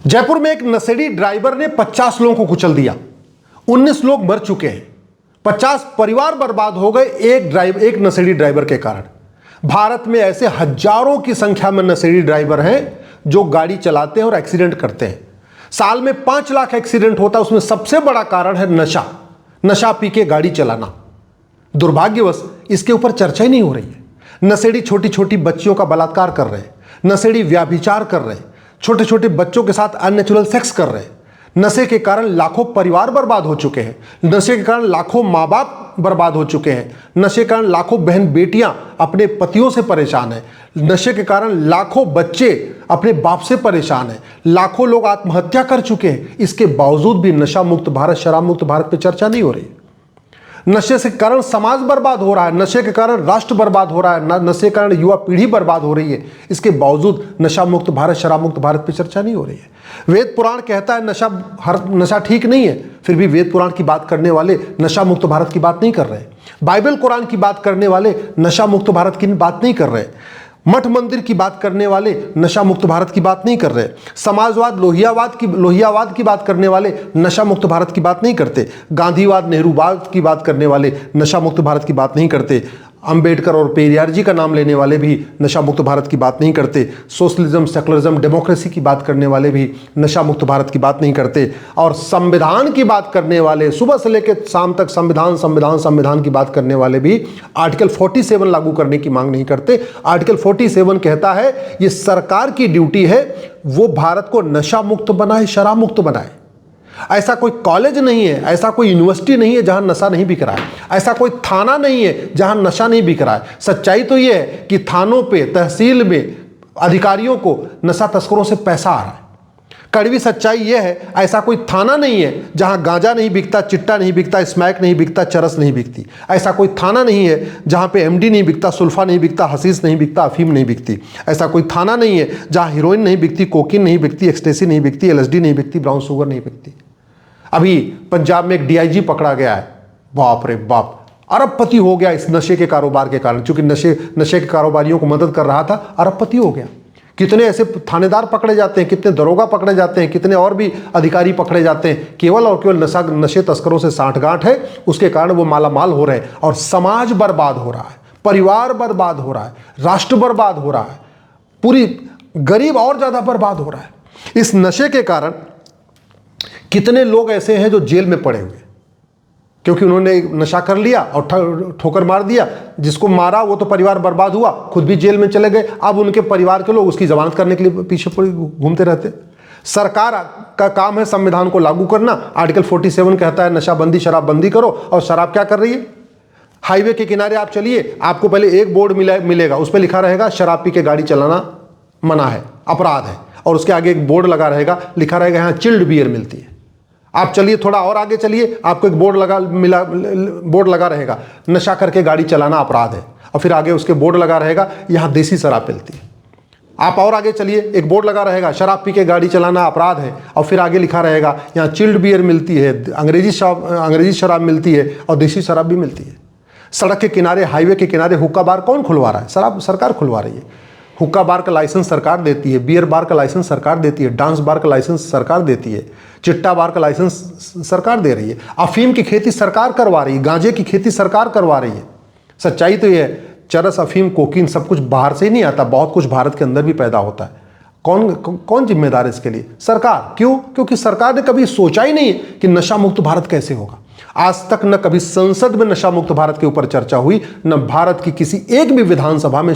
जयपुर में एक नशेड़ी ड्राइवर ने 50 लोगों को कुचल दिया। 19 लोग मर चुके हैं, 50 परिवार बर्बाद हो गए एक नशेड़ी ड्राइवर के कारण। भारत में ऐसे हजारों की संख्या में नशेड़ी ड्राइवर हैं जो गाड़ी चलाते हैं और एक्सीडेंट करते हैं। साल में 5 लाख एक्सीडेंट होता है, उसमें सबसे बड़ा कारण है नशा पी के गाड़ी चलाना। दुर्भाग्यवश इसके ऊपर चर्चा ही नहीं हो रही है। नशेड़ी छोटी छोटी बच्चियों का बलात्कार कर रहे हैं, नशेड़ी व्याभिचार कर रहे हैं, छोटे छोटे बच्चों के साथ अननेचुरल सेक्स कर रहे हैं। नशे के कारण लाखों परिवार बर्बाद हो चुके हैं, नशे के कारण लाखों माँ बाप बर्बाद हो चुके हैं, नशे के कारण लाखों बहन बेटियां अपने पतियों से परेशान हैं, नशे के कारण लाखों बच्चे अपने बाप से परेशान हैं, लाखों लोग आत्महत्या कर चुके हैं। इसके बावजूद भी नशा मुक्त भारत, शराब मुक्त भारत पे चर्चा नहीं हो रही। नशे के कारण समाज बर्बाद हो रहा है, नशे के कारण राष्ट्र बर्बाद हो रहा है, नशे के कारण युवा पीढ़ी बर्बाद हो रही है। इसके बावजूद नशा मुक्त भारत, शराब मुक्त भारत पे चर्चा नहीं हो रही है। वेद पुराण कहता है नशा ठीक नहीं है, फिर भी वेद पुराण की बात करने वाले नशा मुक्त भारत की बात नहीं कर रहे। बाइबल कुरान की बात करने वाले नशा मुक्त भारत की बात नहीं कर रहे। मठ मंदिर की बात करने वाले नशा मुक्त भारत की बात नहीं कर रहे। समाजवाद, लोहियावाद की बात करने वाले नशा मुक्त भारत की बात नहीं करते। गांधीवाद, नेहरूवाद की बात करने वाले नशा मुक्त भारत की बात नहीं करते। अंबेडकर और पेरियार जी का नाम लेने वाले भी नशा मुक्त भारत की बात नहीं करते। सोशलिज्म, सेकुलरिज्म, डेमोक्रेसी की बात करने वाले भी नशा मुक्त भारत की बात नहीं करते। और संविधान की बात करने वाले, सुबह से लेकर शाम तक संविधान की बात करने वाले भी आर्टिकल 47 लागू करने की मांग नहीं करते। आर्टिकल 47 कहता है ये सरकार की ड्यूटी है, वो भारत को नशा मुक्त बनाए, शराब मुक्त बनाए। ऐसा कोई कॉलेज नहीं है, ऐसा कोई यूनिवर्सिटी नहीं है जहां नशा नहीं बिक रहा है, ऐसा कोई थाना नहीं है जहां नशा नहीं बिक रहा है। सच्चाई तो यह है कि थानों पे, तहसील में अधिकारियों को नशा तस्करों से पैसा आ रहा है। कड़वी सच्चाई यह है, ऐसा कोई थाना नहीं है जहां गांजा नहीं बिकता, चिट्टा नहीं बिकता, स्मैक नहीं बिकता, चरस नहीं बिकती। ऐसा कोई थाना नहीं है जहां पे एमडी नहीं बिकता, सुल्फा नहीं बिकता, हसीस नहीं बिकता, अफीम नहीं बिकती। ऐसा कोई थाना नहीं है जहां हीरोइन नहीं बिकती, कोकीन नहीं बिकती, एक्सटेसी नहीं बिकती, LSD नहीं बिकती, ब्राउन शुगर नहीं बिकती। अभी पंजाब में एक DIG पकड़ा गया है, बाप रे बाप, अरबपति हो गया इस नशे के कारोबार के कारण। चूंकि नशे के कारोबारियों को मदद कर रहा था, अरबपति हो गया। कितने ऐसे थानेदार पकड़े जाते हैं, कितने दरोगा पकड़े जाते हैं, कितने और भी अधिकारी पकड़े जाते हैं, केवल और केवल नशे तस्करों से सांठगांठ है, उसके कारण वो मालामाल हो रहे हैं। और समाज बर्बाद हो रहा है, परिवार बर्बाद हो रहा है, राष्ट्र बर्बाद हो रहा है, पूरी गरीब और ज्यादा बर्बाद हो रहा है। इस नशे के कारण कितने लोग ऐसे हैं जो जेल में पड़े हुए, क्योंकि उन्होंने नशा कर लिया और ठोकर मार दिया। जिसको मारा वो तो परिवार बर्बाद हुआ, खुद भी जेल में चले गए। अब उनके परिवार के लोग उसकी जमानत करने के लिए पीछे पड़े घूमते रहते। सरकार का काम है संविधान को लागू करना। आर्टिकल 47 कहता है नशाबंदी, शराबबंदी करो, और शराब क्या कर रही है? हाईवे के किनारे आप चलिए, आपको पहले एक बोर्ड मिलेगा, उस पर लिखा रहेगा शराब पी के गाड़ी चलाना मना है, अपराध है। और उसके आगे एक बोर्ड लगा रहेगा, लिखा रहेगा यहाँ चिल्ड बियर मिलती है। आप चलिए, थोड़ा और आगे चलिए, आपको एक बोर्ड लगा रहेगा, नशा करके गाड़ी चलाना अपराध है। और फिर आगे उसके बोर्ड लगा रहेगा यहाँ देसी शराब मिलती है। आप और आगे चलिए, एक बोर्ड लगा रहेगा शराब पी के गाड़ी चलाना अपराध है। और फिर आगे लिखा रहेगा यहाँ चिल्ड बियर मिलती है, अंग्रेजी शराब मिलती है, और देसी शराब भी मिलती है। सड़क के किनारे, हाईवे के किनारे हुक्का बार कौन खुलवा रहा है? शराब सरकार खुलवा रही है। हुक्का बार का लाइसेंस सरकार देती है, बियर बार का लाइसेंस सरकार देती है, डांस बार का लाइसेंस सरकार देती है, चिट्टा बार का लाइसेंस सरकार दे रही है, अफीम की खेती सरकार करवा रही है, गांजे की खेती सरकार करवा रही है। सच्चाई तो ये है, चरस, अफीम, कोकीन सब कुछ बाहर से ही नहीं आता, बहुत कुछ भारत के अंदर भी पैदा होता है। कौन जिम्मेदार है इसके लिए? सरकार। क्यों? क्योंकि सरकार ने कभी सोचा ही नहीं कि नशा मुक्त भारत कैसे होगा। आज तक न कभी संसद में नशा मुक्त भारत के ऊपर चर्चा हुई, न भारत की किसी एक भी विधानसभा में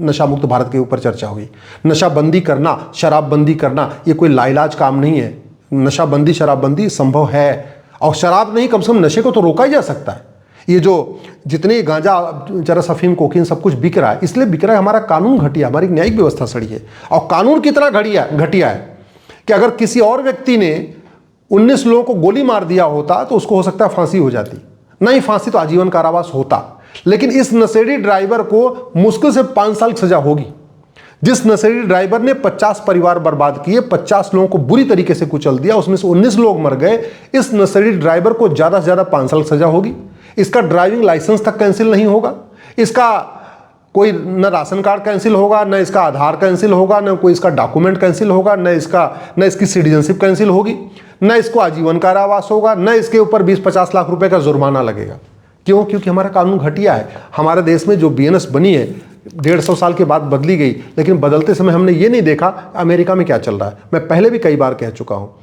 नशा मुक्त भारत के ऊपर चर्चा हुई। नशाबंदी करना, शराबबंदी करना ये कोई लाइलाज काम नहीं है। नशाबंदी, शराबबंदी संभव है, और शराब नहीं, कम से कम नशे को तो रोका ही जा सकता है। ये जो जितने गांजा, चरस, अफीम, कोकीन सब कुछ बिक रहा है, इसलिए बिक रहा है हमारा कानून घटिया, हमारी न्यायिक व्यवस्था सड़ी है। और कानून कितना घटिया है कि अगर किसी और व्यक्ति ने 19 लोगों को गोली मार दिया होता तो उसको हो सकता है फांसी हो जाती, नहीं फांसी तो आजीवन कारावास होता। लेकिन इस नशेड़ी ड्राइवर को मुश्किल से 5 साल की सजा होगी। जिस नशेड़ी ड्राइवर ने 50 परिवार बर्बाद किए, 50 लोगों को बुरी तरीके से कुचल दिया, उसमें से 19 लोग मर गए, इस नशेड़ी ड्राइवर को ज्यादा से ज्यादा 5 साल की सजा होगी। इसका ड्राइविंग लाइसेंस तक कैंसिल नहीं होगा, इसका कोई न राशन कार्ड कैंसिल होगा, न इसका आधार कैंसिल होगा, न कोई इसका डॉक्यूमेंट कैंसिल होगा, न इसकी सिटीजनशिप कैंसिल होगी, न इसको आजीवन कारावास होगा, न इसके ऊपर 20-50 लाख रुपए का जुर्माना लगेगा। क्यों? क्योंकि हमारा कानून घटिया है। हमारे देश में जो बीएनएस बनी है 150 साल के बाद बदली गई, लेकिन बदलते समय हमने ये नहीं देखा अमेरिका में क्या चल रहा है। मैं पहले भी कई बार कह चुका हूँ,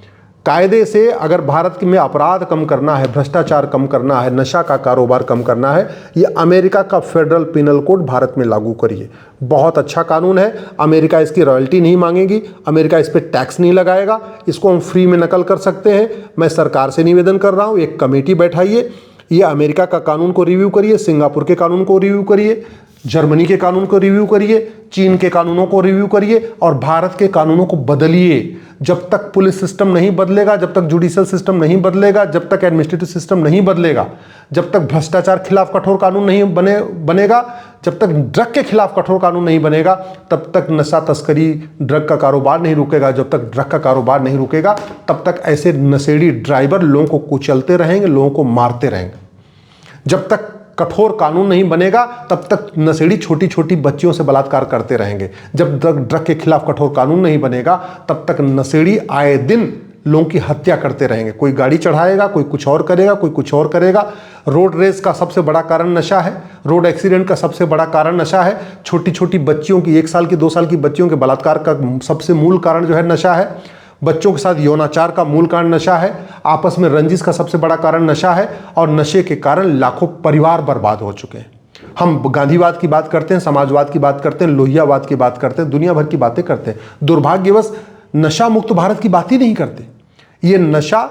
कायदे से अगर भारत में अपराध कम करना है, भ्रष्टाचार कम करना है, नशा का कारोबार कम करना है, ये अमेरिका का फेडरल पिनल कोड भारत में लागू करिए। बहुत अच्छा कानून है। अमेरिका इसकी रॉयल्टी नहीं मांगेगी, अमेरिका इस पर टैक्स नहीं लगाएगा, इसको हम फ्री में नकल कर सकते हैं। मैं सरकार से निवेदन कर रहा हूँ, एक कमेटी बैठाइए, ये अमेरिका का कानून को रिव्यू करिए, सिंगापुर के कानून को रिव्यू करिए, जर्मनी के कानून को रिव्यू करिए, चीन के कानूनों को रिव्यू करिए और भारत के कानूनों को बदलिए। जब तक पुलिस सिस्टम नहीं बदलेगा, जब तक जुडिशियल सिस्टम नहीं बदलेगा, जब तक एडमिनिस्ट्रेटिव सिस्टम नहीं बदलेगा, जब तक भ्रष्टाचार खिलाफ कठोर कानून नहीं बनेगा, जब तक ड्रग के खिलाफ कठोर कानून नहीं बनेगा, तब तक नशा तस्करी, ड्रग का कारोबार नहीं रुकेगा। जब तक ड्रग का कारोबार नहीं रुकेगा, तब तक ऐसे नशेड़ी ड्राइवर लोगों को कुचलते रहेंगे, लोगों को मारते रहेंगे। जब तक कठोर कानून नहीं बनेगा, तब तक नशेड़ी छोटी छोटी बच्चियों से बलात्कार करते रहेंगे। जब तक ड्रग के खिलाफ कठोर कानून नहीं बनेगा, तब तक नशेड़ी आए दिन लोगों की हत्या करते रहेंगे। कोई गाड़ी चढ़ाएगा, कोई कुछ और करेगा, कोई कुछ और करेगा। रोड रेस का सबसे बड़ा कारण नशा है, रोड एक्सीडेंट का सबसे बड़ा कारण नशा है। छोटी छोटी बच्चियों की, 1 साल की 2 साल की बच्चियों के बलात्कार का सबसे मूल कारण जो है नशा है। बच्चों के साथ यौनाचार का मूल कारण नशा है। आपस में रंजिश का सबसे बड़ा कारण नशा है और नशे के कारण लाखों परिवार बर्बाद हो चुके हैं। हम गांधीवाद की बात करते हैं, समाजवाद की बात करते हैं, लोहियावाद की बात करते हैं, दुनिया भर की बातें करते हैं, दुर्भाग्यवश नशा मुक्त भारत की बात ही नहीं करते। ये नशा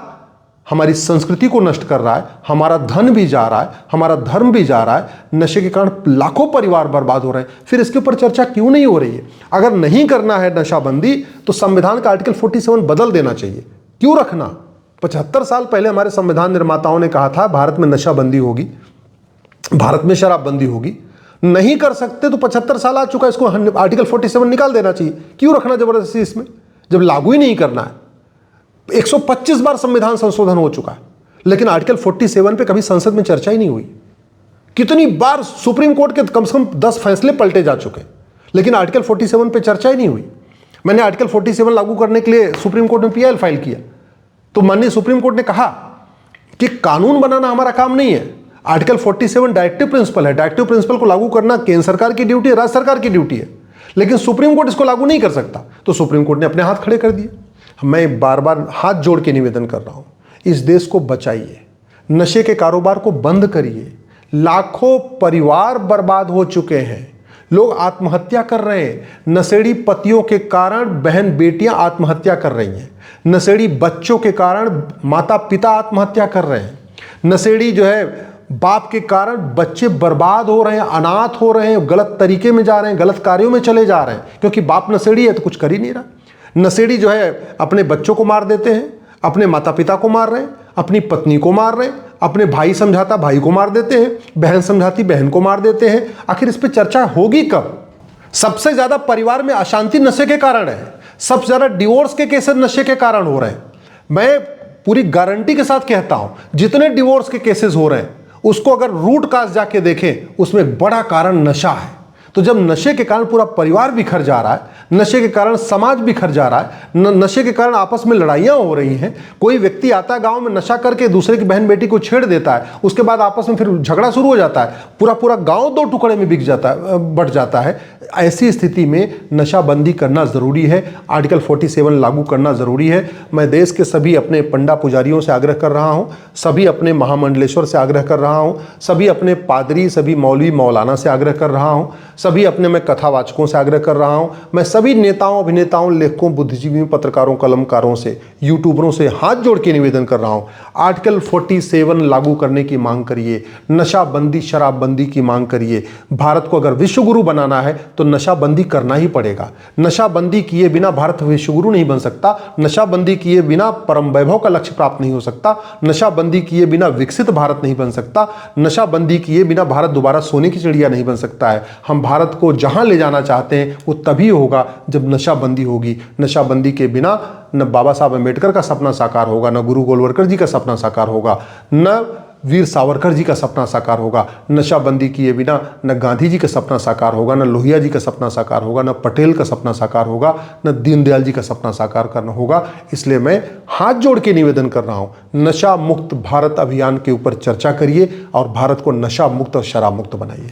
हमारी संस्कृति को नष्ट कर रहा है, हमारा धन भी जा रहा है, हमारा धर्म भी जा रहा है। नशे के कारण लाखों परिवार बर्बाद हो रहे हैं। फिर इसके ऊपर चर्चा क्यों नहीं हो रही है? अगर नहीं करना है नशाबंदी तो संविधान का आर्टिकल 47 बदल देना चाहिए। क्यों रखना? 75 साल पहले हमारे संविधान निर्माताओं ने कहा था भारत में नशाबंदी होगी, भारत में शराबबंदी होगी। नहीं कर सकते तो 75 साल आ चुका है, इसको आर्टिकल 47 निकाल देना चाहिए। क्यों रखना जबरदस्ती इसमें, जब लागू ही नहीं करना है? 125 बार संविधान संशोधन हो चुका है, लेकिन आर्टिकल 47 पे कभी संसद में चर्चा ही नहीं हुई। कितनी बार सुप्रीम कोर्ट के कम से कम 10 फैसले पलटे जा चुके, लेकिन आर्टिकल 47 पे चर्चा ही नहीं हुई। मैंने आर्टिकल 47 लागू करने के लिए सुप्रीम कोर्ट में पीआईएल फाइल किया, तो माननीय सुप्रीम कोर्ट ने कहा कि कानून बनाना हमारा काम नहीं है। आर्टिकल 47 डायरेक्टिव प्रिंसिपल है, डायरेक्टिव प्रिंसिपल को लागू करना केंद्र सरकार की ड्यूटी है, राज्य सरकार की ड्यूटी है, लेकिन सुप्रीम कोर्ट इसको लागू नहीं कर सकता। तो सुप्रीम कोर्ट ने अपने हाथ खड़े कर दिए। मैं बार बार हाथ जोड़ के निवेदन कर रहा हूं, इस देश को बचाइए, नशे के कारोबार को बंद करिए। लाखों परिवार बर्बाद हो चुके हैं, लोग आत्महत्या कर रहे हैं। नशेड़ी पतियों के कारण बहन बेटियां आत्महत्या कर रही हैं, नशेड़ी बच्चों के कारण माता पिता आत्महत्या कर रहे हैं, नशेड़ी जो है बाप के कारण बच्चे बर्बाद हो रहे हैं, अनाथ हो रहे हैं, गलत तरीके में जा रहे हैं, गलत कार्यों में चले जा रहे हैं, क्योंकि बाप नशेड़ी है तो कुछ कर ही नहीं रहा। नशेड़ी जो है अपने बच्चों को मार देते हैं, अपने माता पिता को मार रहे हैं, अपनी पत्नी को मार रहे हैं, अपने भाई समझाता भाई को मार देते हैं, बहन समझाती बहन को मार देते हैं। आखिर इस पे चर्चा होगी कब? सबसे ज्यादा परिवार में अशांति नशे के कारण है, सबसे ज्यादा डिवोर्स के केसेस नशे के कारण हो रहे हैं। मैं पूरी गारंटी के साथ कहता हूं, जितने डिवोर्स के केसेस हो रहे हैं उसको अगर रूट काज जाके देखें, उसमें एक बड़ा कारण नशा है। तो जब नशे के कारण पूरा परिवार बिखर जा रहा है, नशे के कारण समाज बिखर जा रहा है, नशे के कारण आपस में लड़ाइयां हो रही हैं, कोई व्यक्ति आता है गांव में नशा करके दूसरे की बहन बेटी को छेड़ देता है, उसके बाद आपस में फिर झगड़ा शुरू हो जाता है, पूरा पूरा गांव 2 टुकड़े में बिक जाता है, बढ़ जाता है। ऐसी स्थिति में नशाबंदी करना जरूरी है, आर्टिकल 47 लागू करना जरूरी है। मैं देश के सभी अपने पंडा पुजारियों से आग्रह कर रहा हूं, सभी अपने महामंडलेश्वर से आग्रह कर रहा हूं, सभी अपने पादरी, सभी मौलवी मौलाना से आग्रह कर रहा हूं, सभी अपने मैं कथावाचकों से आग्रह कर रहा हूं, मैं सभी नेताओं, अभिनेताओं, लेखकों, बुद्धिजीवियों, पत्रकारों, कलमकारों से, यूट्यूबरों से हाथ जोड़ के निवेदन कर रहा हूं, आर्टिकल 47 लागू करने की मांग करिए, नशाबंदी शराबबंदी की मांग करिए। भारत को अगर विश्वगुरु बनाना है तो नशाबंदी करना ही पड़ेगा। नशाबंदी किए बिना भारत विश्वगुरु नहीं बन सकता, नशाबंदी किए बिना परम वैभव का लक्ष्य प्राप्त नहीं हो सकता, नशाबंदी किए बिना विकसित भारत नहीं बन सकता, नशाबंदी किए बिना भारत दोबारा सोने की चिड़िया नहीं बन सकता है। हम भारत को जहां ले जाना चाहते हैं वो तभी होगा जब नशाबंदी होगी। नशाबंदी के बिना न बाबा साहब अम्बेडकर का सपना साकार होगा, न गुरु गोलवलकर जी का सपना साकार होगा, न वीर सावरकर जी का सपना साकार होगा, नशाबंदी किए बिना न गांधी जी का सपना साकार होगा, न लोहिया जी का सपना साकार होगा, न पटेल का सपना साकार होगा, न दीनदयाल जी का सपना साकार करना होगा। इसलिए मैं हाथ जोड़ के निवेदन कर रहा हूं, नशा मुक्त भारत अभियान के ऊपर चर्चा करिए और भारत को नशा मुक्त और शराब मुक्त बनाइए।